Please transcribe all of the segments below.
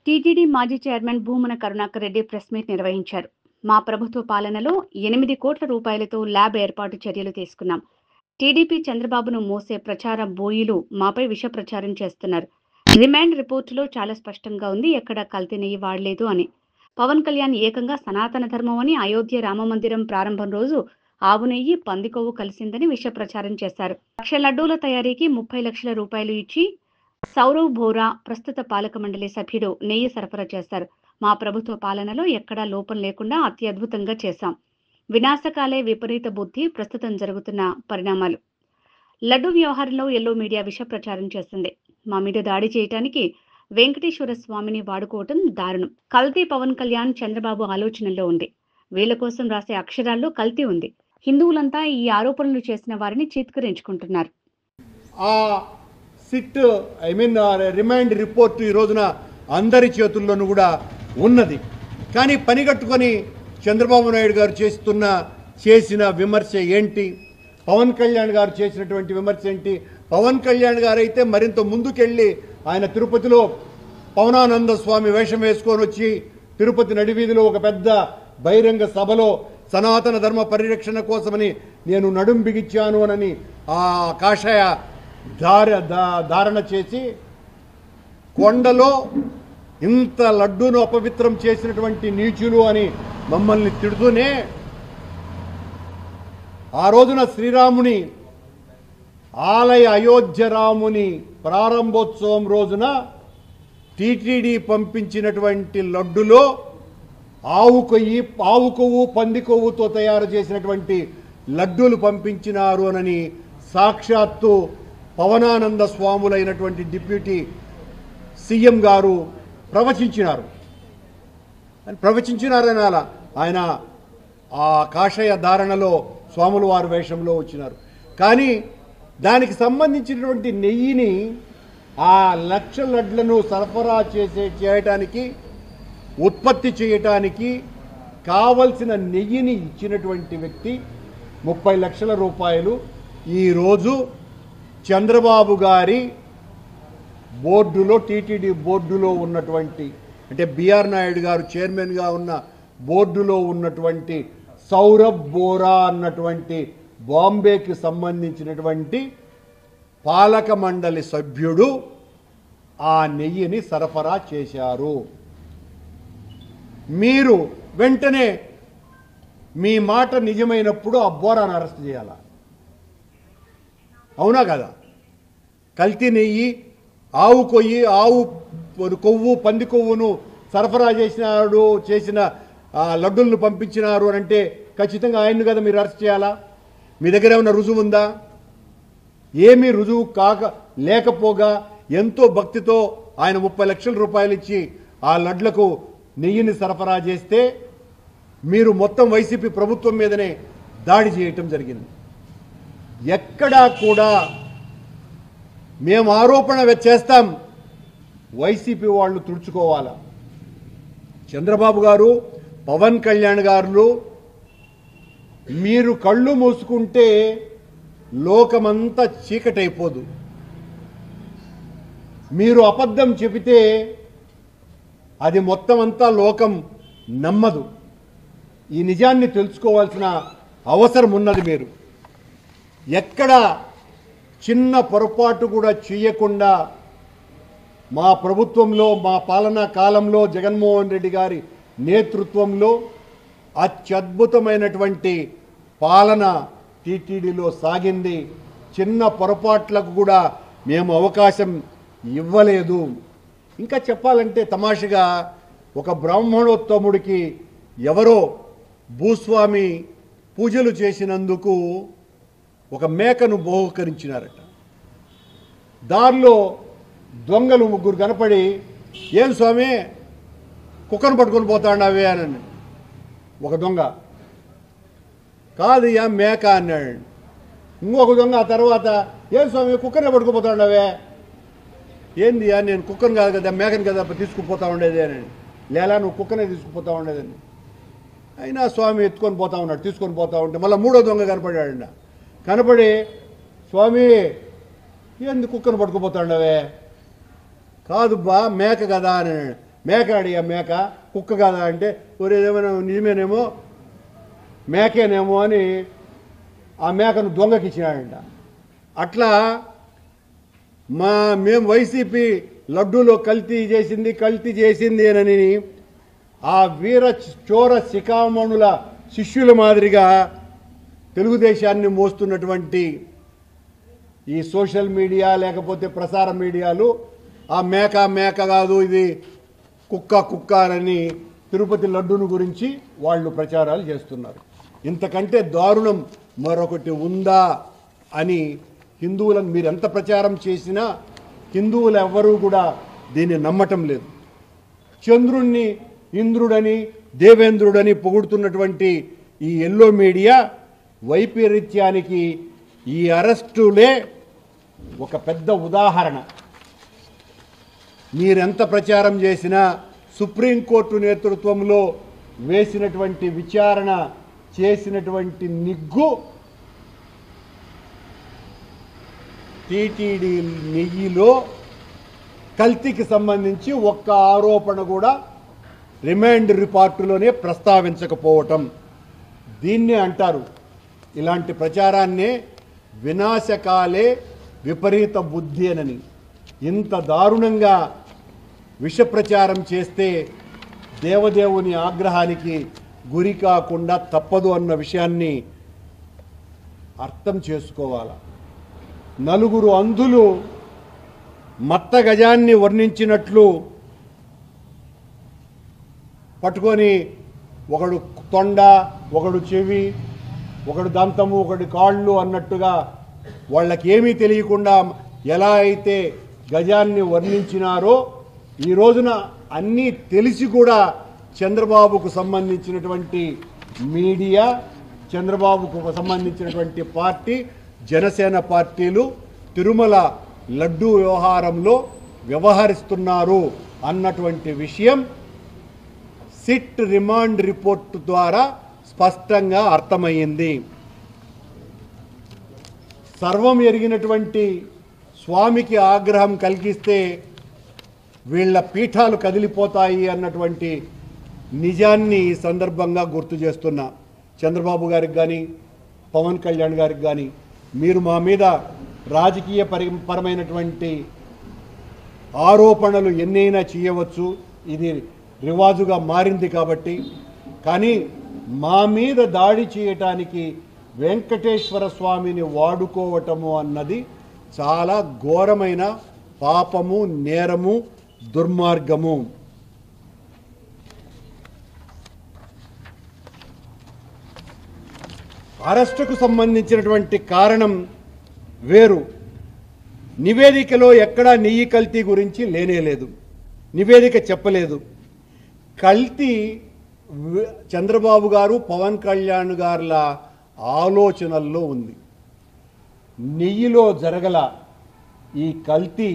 TTD మాజీ chairman Bhumana Karunakar Reddy press meet నిర్వహించారు. మా ప్రభుత్వ పాలనలో 8 కోట్ల రూపాయలతో ల్యాబ్ ఏర్పాటు చర్యలు తీసుకున్నాం. టీడీపీ చంద్రబాబును మోసే ప్రచార బోయిలు మాపై విష ప్రచారం చేస్తున్నారు. రిమాండ్ రిపోర్టులో చాలా స్పష్టంగా ఉంది, ఎక్కడ కల్తీ నెయ్యి వాడలేదు అని. పవన్ కళ్యాణ్ ఏకంగా సనాతన ధర్మం అని, అయోధ్య రామమందిరం ప్రారంభం రోజు ఆవు నెయ్యి, పంది కొవ్వు కలిసిందని విష ప్రచారం చేశారు. 1,00,000 లడ్డూల తయారీకి 30 లక్షల రూపాయలు ఇచ్చి సౌరవ్ బోరా ప్రస్తుత పాలక మండలి సభ్యుడు నెయ్యి సరఫరా చేశారు. మా ప్రభుత్వ పాలనలో ఎక్కడా లోపం లేకుండా అత్యద్భుతంగా చేశాం. వినాశకాలే విపరీత బుద్ధి ప్రస్తుతం జరుగుతున్న పరిణామాలు. లడ్డు వ్యవహారంలో ఎల్లో మీడియా విష ప్రచారం చేస్తుంది. మా మీద దాడి చేయడానికి వెంకటేశ్వర స్వామిని వాడుకోవటం దారుణం. కల్తీ పవన్ కళ్యాణ్, చంద్రబాబు ఆలోచనల్లో ఉంది. వీళ్ల కోసం రాసే అక్షరాల్లో కల్తీ ఉంది. హిందువులంతా ఈ ఆరోపణలు చేసిన వారిని చీత్కరించుకుంటున్నారు. సిట్ రిమాండ్ రిపోర్ట్ ఈ రోజున అందరి చేతుల్లోనూ కూడా ఉన్నది. కానీ పనిగట్టుకొని చంద్రబాబు నాయుడు గారు చేసిన విమర్శ ఏంటి, పవన్ కళ్యాణ్ గారు చేసినటువంటి విమర్శ ఏంటి? పవన్ కళ్యాణ్ గారు అయితే మరింత ముందుకెళ్ళి ఆయన తిరుపతిలో పవనానంద స్వామి వేషం వేసుకొని వచ్చి తిరుపతి నడివీధిలో ఒక పెద్ద బహిరంగ సభలో సనాతన ధర్మ పరిరక్షణ కోసమని నేను నడుం బిగించాను అని ఆ కాషాయ ధారణ చేసి కొండలో ఇంత లడ్డూను అపవిత్రం చేసినటువంటి నీచులు అని మమ్మల్ని తిడుతూనే ఆ రోజున శ్రీరాముని ఆలయ అయోధ్య రాముని ప్రారంభోత్సవం రోజున టీటీడీ పంపించినటువంటి లడ్డులో ఆవు కొవ్వు, పంది కొవ్వుతో తయారు చేసినటువంటి లడ్డూలు పంపించినారు అని సాక్షాత్తు పవనానంద స్వాములైనటువంటి డిప్యూటీ సీఎం గారు ప్రవచించినారని ఆయన ఆ కాషాయ ధారణలో స్వాముల వారి వేషంలో వచ్చినారు. కానీ దానికి సంబంధించినటువంటి నెయ్యిని ఆ 1,00,000 లడ్లను సరఫరా చేయటానికి, ఉత్పత్తి చేయటానికి కావలసిన నెయ్యిని ఇచ్చినటువంటి వ్యక్తి 30 లక్షల రూపాయలు ఈరోజు చంద్రబాబు గారి బోర్డులో, టీటీడీ బోర్డులో ఉన్నటువంటి, అంటే బిఆర్ నాయుడు గారు చైర్మన్గా ఉన్న బోర్డులో ఉన్నటువంటి సౌరభ్ బోరా అన్నటువంటి బాంబేకి సంబంధించినటువంటి పాలక మండలి సభ్యుడు ఆ నెయ్యిని సరఫరా చేశారు. మీరు వెంటనే మీ మాట నిజమైనప్పుడు ఆ బోరాను అరెస్ట్ చేయాలా? అవునా కదా? కల్తీ నెయ్యి, ఆవు కొవ్వు, పంది కొవ్వును సరఫరా చేసిన లడ్డులను పంపించినారు అని అంటే ఖచ్చితంగా ఆయన్ను కదా మీరు అరెస్ట్ చేయాలా? మీ దగ్గర ఏమైనా రుజువు ఉందా? ఏమీ రుజువు లేకపోగా ఎంతో భక్తితో ఆయన 30 లక్షల రూపాయలు ఇచ్చి ఆ లడ్లకు నెయ్యిని సరఫరా చేస్తే మీరు మొత్తం వైసీపీ ప్రభుత్వం మీదనే దాడి చేయటం జరిగింది. ఎక్కడా కూడా మేము ఆరోపణ చేస్తాం, వైసీపీ వాళ్ళు తుడుచుకోవాలా. చంద్రబాబు గారు, పవన్ కళ్యాణ్ గారు, మీరు కళ్ళు మూసుకుంటే లోకమంతా చీకటైపోదు. మీరు అబద్ధం చెబితే అది మొత్తం అంతా లోకం నమ్మదు. ఈ నిజాన్ని తెలుసుకోవాల్సిన అవసరం ఉన్నది. మీరు ఎక్కడ చిన్న పొరపాటు కూడా చేయకుండా మా ప్రభుత్వంలో, మా పాలనా కాలంలో జగన్మోహన్ రెడ్డి గారి నేతృత్వంలో అత్యద్భుతమైనటువంటి పాలన టీటీడీలో సాగింది. చిన్న పొరపాట్లకు కూడా మేము అవకాశం ఇవ్వలేదు. ఇంకా చెప్పాలంటే తమాషగా ఒక బ్రాహ్మణోత్తముడికి ఎవరో భూస్వామి పూజలు చేసినందుకు ఒక మేకను బహుకరించినారట. దారిలో దొంగలు 3 కనపడి, ఏం స్వామి కుక్కను పట్టుకొని పోతాండావే అని ఒక దొంగ, కాదు యా మేక అన్నాడు. ఇంకొక దొంగ ఆ తర్వాత, ఏం స్వామి కుక్కనే పట్టుకుపోతాండావే? ఏంది యా, నేను కుక్కను కాదు కదా, మేకను కదా తీసుకుపోతా ఉండేది అని. లేలా నువ్వు కుక్కనే తీసుకుపోతా ఉండేదని. అయినా స్వామి ఎత్తుకొని పోతా ఉన్నాడు. తీసుకొని పోతా ఉంటే మళ్ళీ 3వ దొంగ కనపడాడండ. కనపడి, స్వామి ఏంది కుక్కను పట్టుకుపోతాండవే? కాదు బా మేక కదా అని. మేక అడిగా, మేక కుక్క కాదా అంటే ఏదేమైనా నిజమేనేమో మేకేనేమో అని ఆ మేకను దొంగకి ఇచ్చినాడంట. అట్లా మేము వైసీపీ లడ్డూలో కల్తీ చేసింది అని ఆ వీర చోర శిఖామణుల శిష్యుల మాదిరిగా తెలుగుదేశాన్ని మోస్తున్నటువంటి ఈ సోషల్ మీడియా లేకపోతే ప్రసార మీడియాలు ఆ మేక కాదు ఇది కుక్క అని తిరుపతి లడ్డూను గురించి వాళ్ళు ప్రచారాలు చేస్తున్నారు. ఇంతకంటే దారుణం మరొకటి ఉందా అని హిందువులను మీరు ఎంత ప్రచారం చేసినా హిందువులు ఎవ్వరూ కూడా దీన్ని నమ్మటం లేదు. చంద్రుణ్ణి ఇంద్రుడని దేవేంద్రుడని పొగుడుతున్నటువంటి ఈ ఎల్లో మీడియా వైపరీత్యానికి ఈ అరెస్టులే ఒక పెద్ద ఉదాహరణ. మీరెంత ప్రచారం చేసినా సుప్రీంకోర్టు నేతృత్వంలో వేసినటువంటి విచారణ చేసినటువంటి నిగ్గు టీటీడీ నెయ్యిలో కల్తీకి సంబంధించి ఒక్క ఆరోపణ కూడా రిమాండ్ రిపోర్టులోనే ప్రస్తావించకపోవటం, దీన్నే అంటారు. ఇలాంటి ప్రచారాన్నే వినాశకాలే విపరీత బుద్ధి అని. ఇంత దారుణంగా విష ప్రచారం చేస్తే దేవదేవుని ఆగ్రహానికి గురి కాకుండా తప్పదు అన్న విషయాన్ని అర్థం చేసుకోవాలి. నలుగురు అంధులు మత్త గజాన్ని వర్ణించినట్లు పట్టుకొని ఒకడు తొండ, ఒకడు చెవి, ఒకడు దంతము, ఒకటి కాళ్ళు అన్నట్టుగా వాళ్ళకి ఏమీ తెలియకుండా ఎలా అయితే గజాన్ని వర్ణించినారో ఈ రోజున అన్నీ తెలిసి కూడా చంద్రబాబుకు సంబంధించినటువంటి మీడియా, చంద్రబాబుకు సంబంధించినటువంటి పార్టీ, జనసేన పార్టీలు తిరుమల లడ్డూ వ్యవహారంలో వ్యవహరిస్తున్నారు అన్నటువంటి విషయం సిట్ రిమాండ్ రిపోర్టు ద్వారా స్పష్టంగా అర్థమయ్యింది. సర్వం ఎరిగినటువంటి స్వామికి ఆగ్రహం కలిగిస్తే వీళ్ళ పీఠాలు కదిలిపోతాయి అన్నటువంటి నిజాన్ని ఈ సందర్భంగా గుర్తు చేస్తున్నా. చంద్రబాబు గారికి కానీ పవన్ కళ్యాణ్ గారికి కానీ మీరు మా మీద రాజకీయ పరమైనటువంటి ఆరోపణలు ఎన్నైనా చేయవచ్చు, ఇది రివాజుగా మారింది కాబట్టి. కానీ మా మీద దాడి చేయటానికి వెంకటేశ్వర స్వామిని వాడుకోవటము అన్నది చాలా ఘోరమైన పాపము, నేరము, దుర్మార్గము. అరెస్టుకు సంబంధించినటువంటి కారణం వేరు. నివేదికలో ఎక్కడా నెయ్యి కల్తీ గురించి లేనేలేదు, నివేదిక చెప్పలేదు. కల్తీ చంద్రబాబు గారు, పవన్ కళ్యాణ్ గారుల ఆలోచనల్లో ఉంది. నెయ్యిలో జరగల ఈ కల్తీ,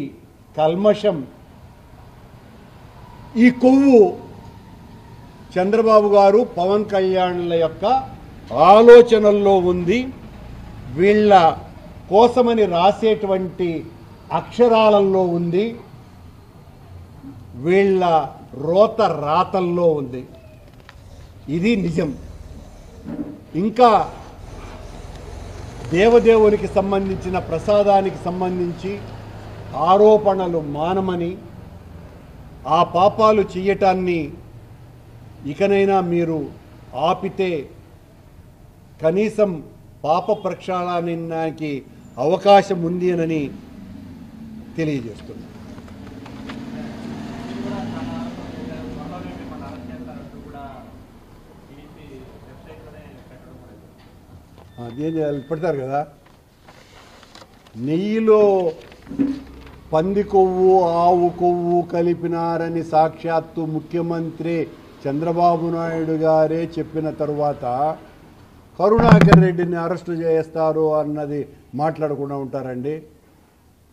కల్మషం, ఈ కొవ్వు చంద్రబాబు గారు, పవన్ కళ్యాణ్ల యొక్క ఆలోచనల్లో ఉంది. వీళ్ళ కోసమని రాసేటువంటి అక్షరాలలో ఉంది, వీళ్ళ రోత రాతల్లో ఉంది. ఇది నిజం. ఇంకా దేవదేవునికి సంబంధించిన ప్రసాదానికి సంబంధించి ఆరోపణలు మానమని, ఆ పాపాలు చేయటాన్ని ఇకనైనా మీరు ఆపితే కనీసం పాప ప్రక్షాళనానికి అవకాశం ఉంది అని తెలియజేస్తుంది. అదేం చేయాలి, పెడతారు కదా. నెయ్యిలో పంది కొవ్వు, ఆవు కొవ్వు కలిపినారని సాక్షాత్తు ముఖ్యమంత్రి చంద్రబాబు నాయుడు గారే చెప్పిన తరువాత కరుణాకర్ రెడ్డిని అరెస్టు చేస్తారు అన్నది మాట్లాడకుండా ఉంటారండి?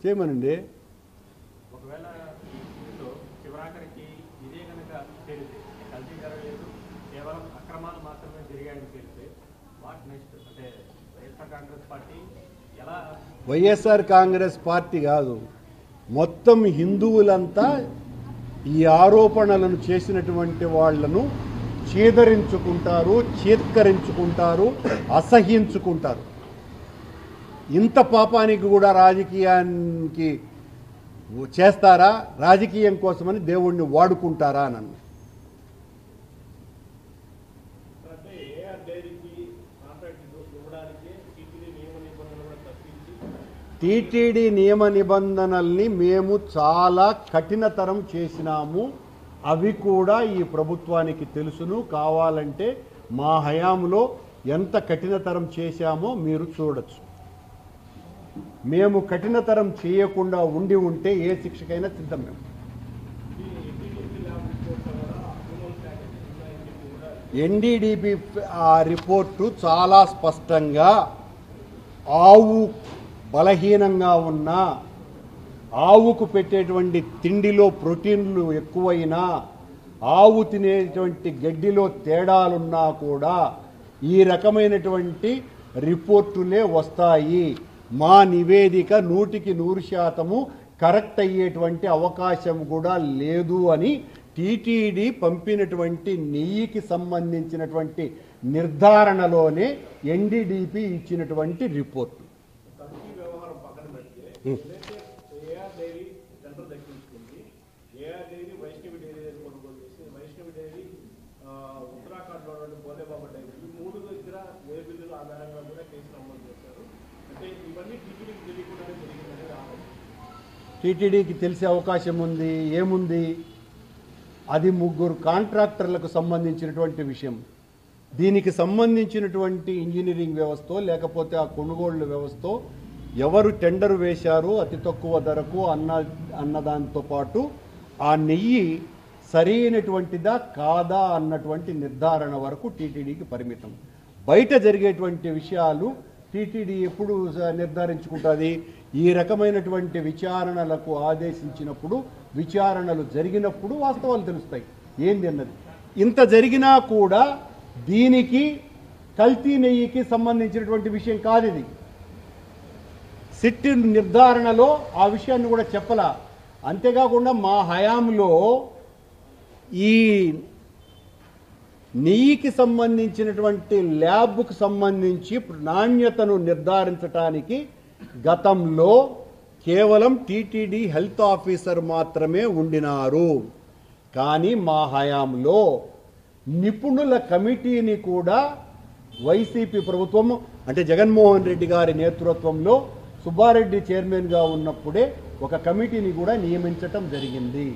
చేయమనండి. వైఎస్ఆర్ కాంగ్రెస్ పార్టీ కాదు, మొత్తం హిందువులంతా ఈ ఆరోపణలను చేసినటువంటి వాళ్లను చీదరించుకుంటారు, చీత్కరించుకుంటారు, అసహ్యించుకుంటారు. ఇంత పాపానికి కూడా రాజకీయానికి చేస్తారా? రాజకీయం కోసమని దేవుణ్ణి వాడుకుంటారా నన్ను. టీటీడీ నియమ నిబంధనల్ని మేము చాలా కఠినతరం చేసినాము. అవి కూడా ఈ ప్రభుత్వానికి తెలుసును. కావాలంటే మా హయాంలో ఎంత కఠినతరం చేశామో మీరు చూడొచ్చు. మేము కఠినతరం చేయకుండా ఉంటే ఏ శిక్షకైనా సిద్ధం. మేము ఎన్డీడీపీ ఆ రిపోర్టు చాలా స్పష్టంగా ఆవు బలహీనంగా ఉన్నా, ఆవుకు పెట్టేటువంటి తిండిలో ప్రోటీన్లు ఎక్కువైనా, ఆవు తినేటువంటి గడ్డిలో తేడాలున్నా కూడా ఈ రకమైనటువంటి రిపోర్టులే వస్తాయి. మా నివేదిక 100% కరెక్ట్ అయ్యేటువంటి అవకాశం కూడా లేదు అని టీటీడీ పంపినటువంటి నెయ్యికి సంబంధించినటువంటి నిర్ధారణలోనే ఎన్డీడీపీ ఇచ్చినటువంటి రిపోర్టు. టీటీడీకి తెలిసే అవకాశం ఉంది. ఏముంది? అది 3 కాంట్రాక్టర్లకు సంబంధించినటువంటి విషయం. దీనికి సంబంధించినటువంటి ఇంజనీరింగ్ వ్యవస్థ లేకపోతే ఆ కొనుగోళ్ల వ్యవస్థ ఎవరు టెండర్ వేశారో అతి తక్కువ ధరకు అన్నదాంతో పాటు ఆ నెయ్యి సరైనటువంటిదా కాదా అన్నటువంటి నిర్ధారణ వరకు టీటీడీకి పరిమితం. బయట జరిగేటువంటి విషయాలు టీటీడీ ఎప్పుడు నిర్ధారించుకుంటుంది? ఈ రకమైనటువంటి విచారణలకు ఆదేశించినప్పుడు, విచారణలు జరిగినప్పుడు వాస్తవాలు తెలుస్తాయి ఏంది అన్నది. ఇంత జరిగినా కూడా దీనికి కల్తీ నెయ్యికి సంబంధించినటువంటి విషయం కాదు ఇది. సిట్ నిర్ధారణలో ఆ విషయాన్ని కూడా చెప్పలా. అంతేకాకుండా మా హయాంలో ఈ నెయ్యికి సంబంధించినటువంటి ల్యాబ్కు సంబంధించి నాణ్యతను నిర్ధారించడానికి గతంలో కేవలం టీటీడీ హెల్త్ ఆఫీసర్ మాత్రమే ఉండినారు. కానీ మా హయాంలో నిపుణుల కమిటీని కూడా వైసీపీ ప్రభుత్వం అంటే జగన్మోహన్ రెడ్డి గారి నేతృత్వంలో సుబ్బారెడ్డి చైర్మన్గా ఉన్నప్పుడే ఒక కమిటీని కూడా నియమించటం జరిగింది.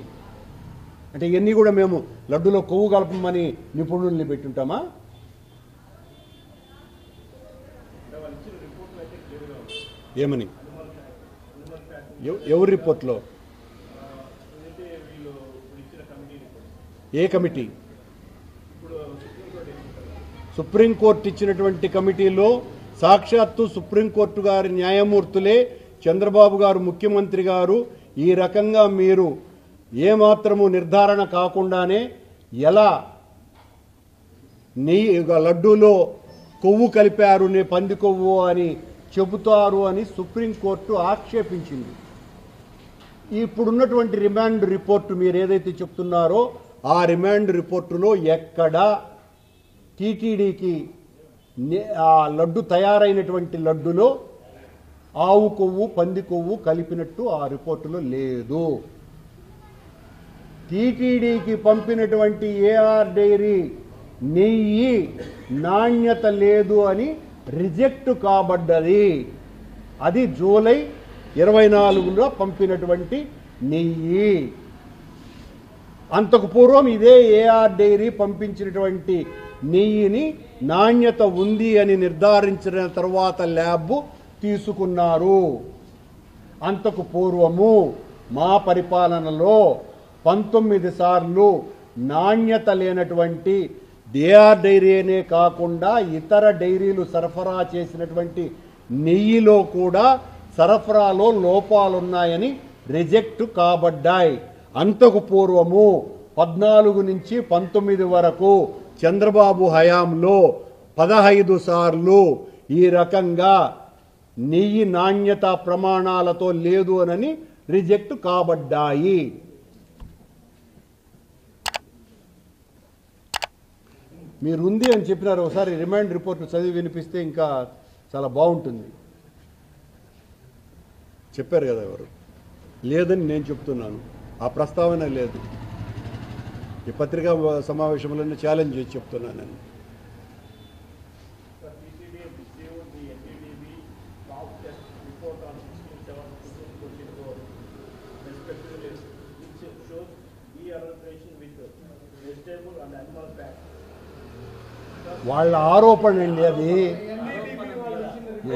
అంటే ఇవన్నీ కూడా మేము లడ్డులో కొవ్వు కలపమని నిపుణుల్ని పెట్టుంటామా? ఏమని? ఎవరి రిపోర్ట్లో? ఏ కమిటీ? సుప్రీంకోర్టు ఇచ్చినటువంటి కమిటీలో సాక్షాత్తు సుప్రీంకోర్టు గారి న్యాయమూర్తులే చంద్రబాబు గారు ముఖ్యమంత్రి గారు ఈ రకంగా మీరు ఏమాత్రము నిర్ధారణ కాకుండానే ఎలా నెయ్యి లడ్డూలో కొవ్వు కలిపారు, పంది కొవ్వు అని చెబుతారు అని సుప్రీంకోర్టు ఆక్షేపించింది. ఇప్పుడున్నటువంటి రిమాండ్ రిపోర్టు మీరు ఏదైతే చెప్తున్నారో ఆ రిమాండ్ రిపోర్టులో ఎక్కడా టీటీడీకి ఆ లడ్డు తయారైనటువంటి లడ్డులో ఆవు కొవ్వు పంది కొవ్వు కలిపినట్టు ఆ రిపోర్టులో లేదు. టీటీడీకి పంపినటువంటి ఏఆర్ డైరీ నెయ్యి నాణ్యత లేదు అని రిజెక్ట్ కాబడ్డది. అది జూలై 24లో పంపినటువంటి నెయ్యి. అంతకు పూర్వం ఇదే ఏఆర్ డైరీ పంపించినటువంటి నెయ్యిని నాణ్యత ఉంది అని నిర్ధారించిన తర్వాత ల్యాబ్ తీసుకున్నారు. అంతకు పూర్వము మా పరిపాలనలో 19 సార్లు నాణ్యత లేనటువంటి ఏఆర్ డైరీనే కాకుండా ఇతర డైరీలు సరఫరా చేసినటువంటి నెయ్యిలో కూడా సరఫరాలో లోపాలున్నాయని రిజెక్ట్ కాబడ్డాయి. అంతకు పూర్వము 14 నుంచి 19 వరకు చంద్రబాబు హయాంలో 15 సార్లు ఈ రకంగా నెయ్యి నాణ్యత ప్రమాణాలతో లేదు అని రిజెక్ట్ కాబడ్డాయి. మీరు ఉంది అని చెప్పినారు. ఒకసారి రిమాండ్ రిపోర్ట్ చదివి వినిపిస్తే ఇంకా చాలా బాగుంటుంది. చెప్పారు కదా ఎవరు లేదని నేను చెప్తున్నాను. ఆ ప్రస్తావన లేదు. ఈ పత్రికా సమావేశంలోనే ఛాలెంజ్ చేసి చెప్తున్నాను నేను. వాళ్ళ ఆరోపణ అండి అది.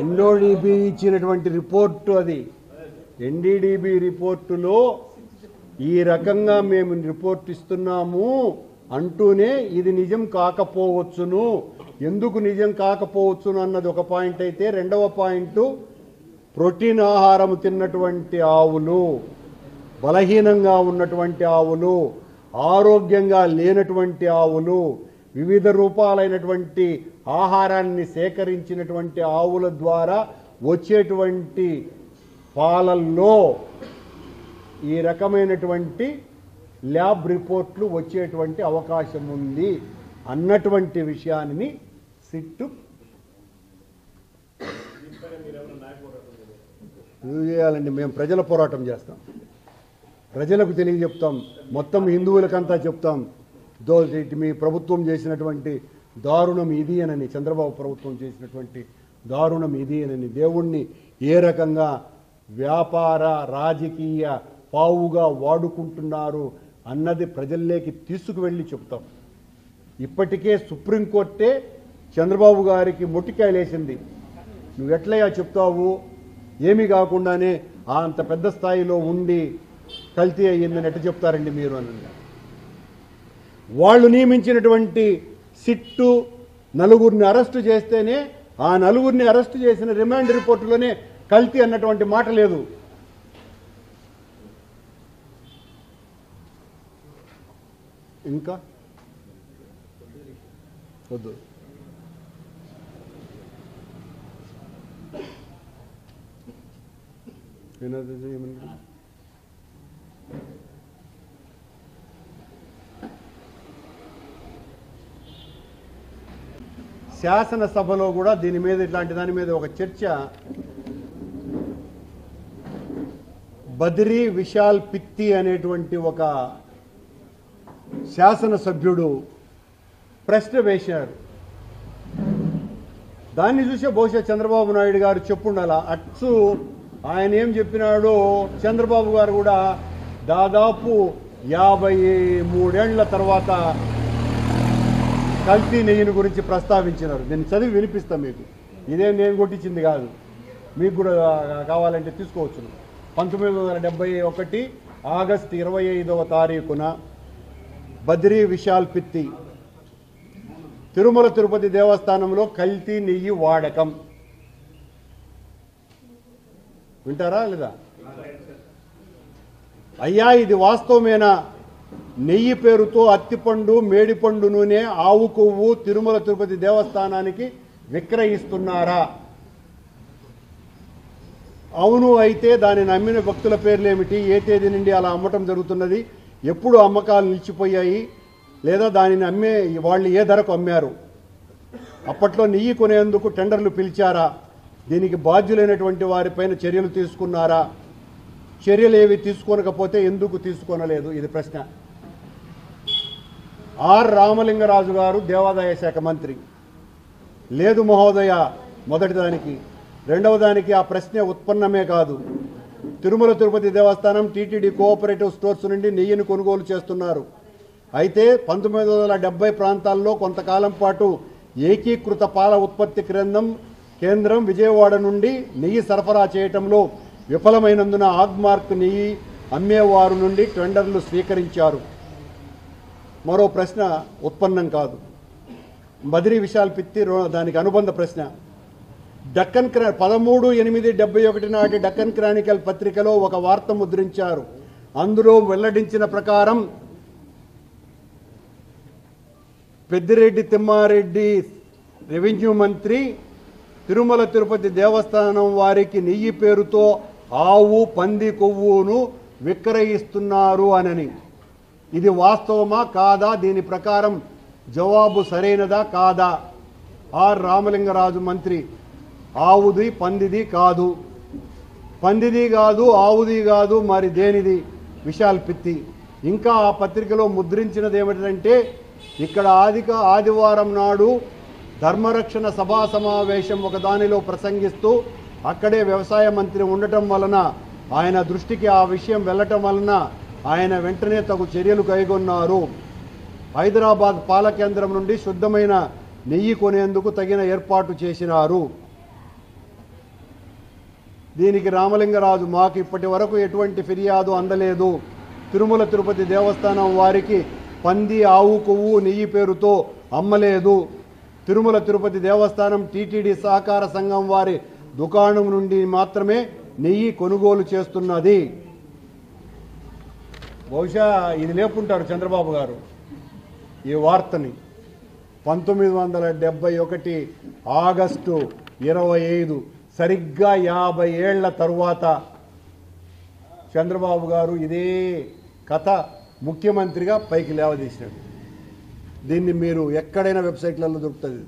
ఎన్ఓడిబి ఇచ్చినటువంటి రిపోర్టు అది. ఎన్డీడీబీ రిపోర్టులో ఈ రకంగా మేము రిపోర్ట్ ఇస్తున్నాము అంటూనే ఇది నిజం కాకపోవచ్చును. ఎందుకు నిజం కాకపోవచ్చును అన్నది ఒక పాయింట్ అయితే, రెండవ పాయింట్ ప్రోటీన్ ఆహారం తిన్నటువంటి ఆవులు, బలహీనంగా ఉన్నటువంటి ఆవులు, ఆరోగ్యంగా లేనటువంటి ఆవులు, వివిధ రూపాలైనటువంటి ఆహారాన్ని సేకరించినటువంటి ఆవుల ద్వారా వచ్చేటువంటి పాలల్లో ఈ రకమైనటువంటి ల్యాబ్ రిపోర్ట్లు వచ్చేటువంటి అవకాశం ఉంది అన్నటువంటి విషయాన్ని సిట్టు చేయాలండి. మేము ప్రజల పోరాటం చేస్తాం, ప్రజలకు తెలియజెప్తాం, మొత్తం హిందువులకంతా చెప్తాం. మీ ప్రభుత్వం చేసినటువంటి దారుణం ఇది అనని, చంద్రబాబు ప్రభుత్వం చేసినటువంటి దారుణం ఇది అనని, దేవుణ్ణి ఏ రకంగా వ్యాపార రాజకీయ పావుగా వాడుకుంటున్నారు అన్నది ప్రజల్లోకి తీసుకువెళ్ళి చెప్తాం. ఇప్పటికే సుప్రీంకోర్టే చంద్రబాబు గారికి మొట్టికాయలేసింది. నువ్వు ఎట్లయ్యా చెప్తావు, ఏమీ కాకుండానే అంత పెద్ద స్థాయిలో ఉండి కల్తీ అయ్యిందని ఎట్లా చెప్తారండి మీరు అని. వాళ్ళు నియమించినటువంటి సిట్టు నలుగురిని అరెస్టు చేస్తేనే ఆ నలుగురిని అరెస్టు చేసిన రిమాండ్ రిపోర్టులోనే కల్తీ అన్నటువంటి మాట లేదు. ఇంకా వద్దు. శాసనసభలో కూడా దీని మీద, ఇట్లాంటి దాని మీద ఒక చర్చ. బద్రీ విశాల్ పిత్తి అనేటువంటి ఒక శాసనసభ్యుడు ప్రశ్న వేశారు. దాన్ని చూసే బహుశా చంద్రబాబు నాయుడు గారు చెప్పుండాలా. అచ్చు ఆయన ఏం చెప్పినాడో చంద్రబాబు గారు కూడా దాదాపు 53 ఏళ్ల తర్వాత కల్తీ నెయ్యిని గురించి ప్రస్తావించినారు. నేను చదివి వినిపిస్తాను మీకు. ఇదేం నేను కొట్టించింది కాదు, మీకు కూడా కావాలంటే తీసుకోవచ్చును. 1971 ఆగస్టు 25వ తారీఖున బద్రీ విశాల్ పిత్తి తిరుమల తిరుపతి దేవస్థానంలో కల్తీ నెయ్యి వాడకం. వింటారా లేదా? అయ్యా ఇది వాస్తవమేనా? నెయ్యి పేరుతో అత్తిపండు, మేడిపండు నూనె, ఆవు కొవ్వు తిరుమల తిరుపతి దేవస్థానానికి విక్రయిస్తున్నారా? అవును అయితే దానిని అమ్మిన భక్తుల పేర్లేమిటి? ఏ తేదీ నుండి అలా అమ్మటం జరుగుతున్నది? ఎప్పుడు అమ్మకాలు నిలిచిపోయాయి? లేదా దానిని అమ్మే వాళ్ళు ఏ ధరకు అమ్మారు? అప్పట్లో నెయ్యి కొనేందుకు టెండర్లు పిలిచారా? దీనికి బాధ్యులైనటువంటి వారిపైన చర్యలు తీసుకున్నారా? చర్యలు ఏవి తీసుకోనకపోతే ఎందుకు తీసుకోనలేదు? ఇది ప్రశ్న. ఆర్ రామలింగరాజు గారు దేవాదాయ శాఖ మంత్రి. లేదు మహోదయ, మొదటి దానికి. రెండవ దానికి ఆ ప్రశ్న ఉత్పన్నమే కాదు. తిరుమల తిరుపతి దేవస్థానం టీటీడీ కోఆపరేటివ్ స్టోర్స్ నుండి నెయ్యిని కొనుగోలు చేస్తున్నారు. అయితే 1970 ప్రాంతాల్లో కొంతకాలం పాటు ఏకీకృత పాల ఉత్పత్తి కేంద్రం విజయవాడ నుండి నెయ్యి సరఫరా చేయటంలో విఫలమైనందున ఆగ్మార్క్ నెయ్యి అమ్మేవారు నుండి టెండర్లు స్వీకరించారు. మరో ప్రశ్న ఉత్పన్నం కాదు. బద్రీ విశాల్ పిత్తి దానికి అనుబంధ ప్రశ్న. డక్కన్ 13/8/71 నాటి డక్కన్ క్రానికల్ పత్రికలో ఒక వార్త ముద్రించారు. అందులో వెల్లడించిన ప్రకారం పెద్దిరెడ్డి తిమ్మారెడ్డి రెవెన్యూ మంత్రి తిరుమల తిరుపతి దేవస్థానం వారికి నెయ్యి పేరుతో ఆవు, పంది కొవ్వును విక్రయిస్తున్నారు అనని. ఇది వాస్తవమా కాదా? దీని ప్రకారం జవాబు సరైనదా కాదా? ఆర్ రామలింగరాజు మంత్రి, ఆవుది పందిది కాదు, పందిది కాదు, ఆవుది కాదు, మరి దేనిది? విశాల్ పిత్తి. ఇంకా ఆ పత్రికలో ముద్రించినది ఏమిటంటే, ఇక్కడ ఆదివారం నాడు ధర్మరక్షణ సభా సమావేశం ఒకదానిలో ప్రసంగిస్తూ అక్కడే వ్యవసాయ మంత్రి ఉండటం వలన, ఆయన దృష్టికి ఆ విషయం వెళ్ళటం వలన ఆయన వెంటనే తగు చర్యలు కైగొన్నారు. హైదరాబాద్ పాల కేంద్రం నుండి శుద్ధమైన నెయ్యి కొనేందుకు తగిన ఏర్పాటు చేసినారు. దీనికి రామలింగరాజు, మాకు ఇప్పటి వరకు ఎటువంటి ఫిర్యాదు అందలేదు. తిరుమల తిరుపతి దేవస్థానం వారికి పంది, ఆవు కొవ్వు, నెయ్యి పేరుతో అమ్మలేదు. తిరుమల తిరుపతి దేవస్థానం టీటీడీ సహకార సంఘం వారి దుకాణం నుండి మాత్రమే నెయ్యి కొనుగోలు చేస్తున్నది. బహుశా ఇది లేపుంటారు చంద్రబాబు గారు ఈ వార్తని. 1971 ఆగస్టు 25, సరిగ్గా 50 ఏళ్ల తరువాత చంద్రబాబు గారు ఇదే కథ ముఖ్యమంత్రిగా పైకి లేవదీసినాడు. దీన్ని మీరు ఎక్కడైనా వెబ్సైట్లలో దొరుకుతుంది.